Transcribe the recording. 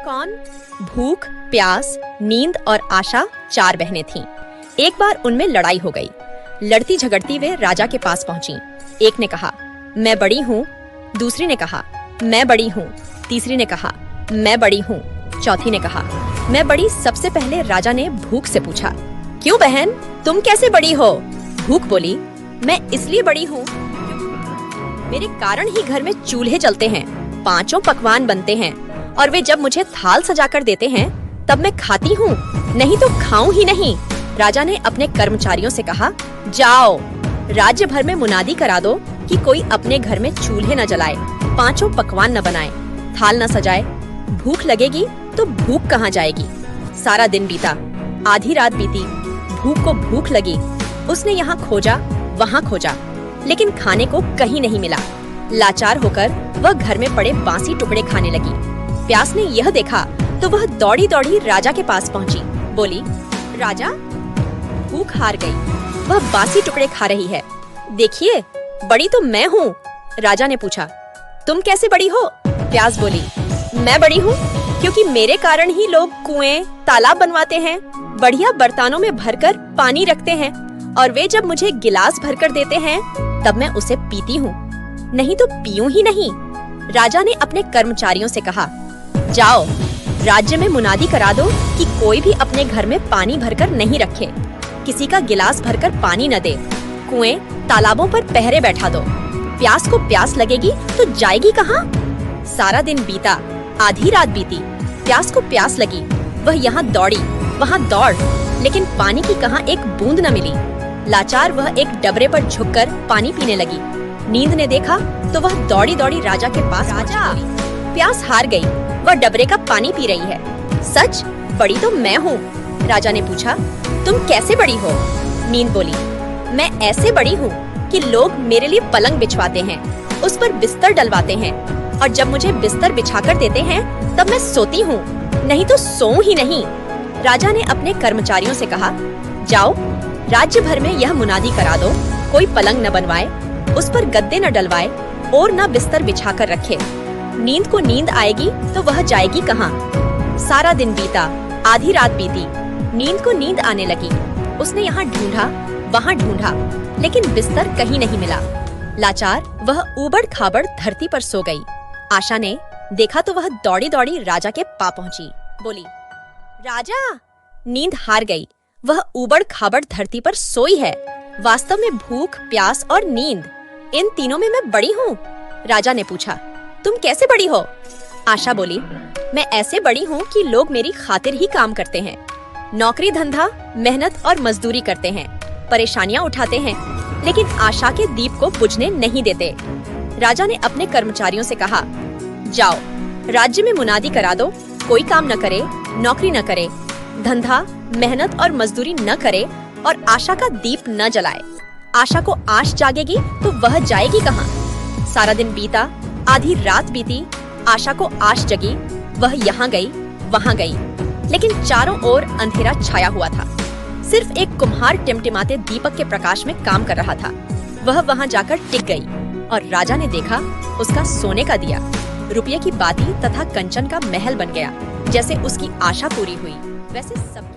कौन? भूख, प्यास, नींद और आशा 4 बहनें थीं। एक बार उनमें लड़ाई हो गई। लड़ती झगड़ती वे राजा के पास पहुंची। एक ने कहा, मैं बड़ी हूँ। दूसरी ने कहा, मैं बड़ी हूँ। तीसरी ने कहा, मैं बड़ी हूँ। चौथी ने कहा, मैं बड़ी। सबसे पहले राजा ने भूख से पूछा, क्यों बहन, तुम कैसे बड़ी हो? भूख बोली, मैं इसलिए बड़ी हूँ, मेरे कारण ही घर में चूल्हे जलते हैं, 5 पकवान बनते हैं, और वे जब मुझे थाल सजाकर देते हैं तब मैं खाती हूँ, नहीं तो खाऊं ही नहीं। राजा ने अपने कर्मचारियों से कहा, जाओ राज्य भर में मुनादी करा दो कि कोई अपने घर में चूल्हे न जलाए, 5 पकवान न बनाए, थाल न सजाए। भूख लगेगी तो भूख कहाँ जाएगी? सारा दिन बीता, आधी रात बीती। भूख को भूख लगी। उसने यहाँ खोजा, वहाँ खोजा, लेकिन खाने को कहीं नहीं मिला। लाचार होकर वह घर में पड़े बासी टुकड़े खाने लगी। प्यास ने यह देखा तो वह दौड़ी दौड़ी राजा के पास पहुंची। बोली, राजा, भूख हार गई, वह बासी टुकड़े खा रही है। देखिए, बड़ी तो मैं हूँ। राजा ने पूछा, तुम कैसे बड़ी हो? प्यास बोली, मैं बड़ी हूँ क्योंकि मेरे कारण ही लोग कुएं, तालाब बनवाते हैं, बढ़िया बर्तनों में भरकर पानी रखते हैं, और वे जब मुझे गिलास भरकर देते हैं तब मैं उसे पीती हूँ, नहीं तो पीऊं ही नहीं। राजा ने अपने कर्मचारियों से कहा, जाओ राज्य में मुनादी करा दो कि कोई भी अपने घर में पानी भरकर नहीं रखे, किसी का गिलास भरकर पानी न दे, कुएं, तालाबों पर पहरे बैठा दो। प्यास को प्यास लगेगी तो जाएगी कहाँ? सारा दिन बीता, आधी रात बीती। प्यास को प्यास लगी। वह यहाँ दौड़ी, वहाँ दौड़, लेकिन पानी की कहाँ एक बूंद न मिली। लाचार वह एक डबरे पर झुककर पानी पीने लगी। नींद ने देखा तो वह दौड़ी दौड़ी राजा के पास। राजा, प्यास हार गई, वह डबरे का पानी पी रही है। सच, बड़ी तो मैं हूँ। राजा ने पूछा, तुम कैसे बड़ी हो? नींद बोली, मैं ऐसे बड़ी हूँ कि लोग मेरे लिए पलंग बिछवाते हैं, उस पर बिस्तर डलवाते हैं, और जब मुझे बिस्तर बिछाकर देते हैं तब मैं सोती हूँ, नहीं तो सोऊं ही नहीं। राजा ने अपने कर्मचारियों से कहा, जाओ राज्य भर में यह मुनादी करा दो, कोई पलंग न बनवाए, उस पर गद्दे न डलवाए और न बिस्तर बिछाकर रखे। नींद को नींद आएगी तो वह जाएगी कहाँ? सारा दिन बीता, आधी रात बीती। नींद को नींद आने लगी। उसने यहाँ ढूंढा, वहाँ ढूंढा, लेकिन बिस्तर कहीं नहीं मिला। लाचार वह ऊबड़ खाबड़ धरती पर सो गई। आशा ने देखा तो वह दौड़ी दौड़ी राजा के पास पहुंची। बोली, राजा, नींद हार गई, वह ऊबड़ खाबड़ धरती पर सोई है। वास्तव में भूख, प्यास और नींद, इन तीनों में मैं बड़ी हूँ। राजा ने पूछा, तुम कैसे बड़ी हो? आशा बोली, मैं ऐसे बड़ी हूँ कि लोग मेरी खातिर ही काम करते हैं, नौकरी धंधा, मेहनत और मजदूरी करते हैं, परेशानियाँ उठाते हैं, लेकिन आशा के दीप को बुझने नहीं देते। राजा ने अपने कर्मचारियों से कहा, जाओ राज्य में मुनादी करा दो, कोई काम न करे, नौकरी न करे, धंधा, मेहनत और मजदूरी न करे, और आशा का दीप न जलाए। आशा को आश जागेगी तो वह जाएगी कहाँ? सारा दिन बीता, आधी रात बीती। आशा को आश जगी। वह यहाँ गई, वहाँ गई, लेकिन चारों ओर अंधेरा छाया हुआ था। सिर्फ एक कुम्हार टिमटिमाते दीपक के प्रकाश में काम कर रहा था। वह वहाँ जाकर टिक गई, और राजा ने देखा उसका सोने का दिया रुपये की बाती तथा कंचन का महल बन गया। जैसे उसकी आशा पूरी हुई, वैसे सब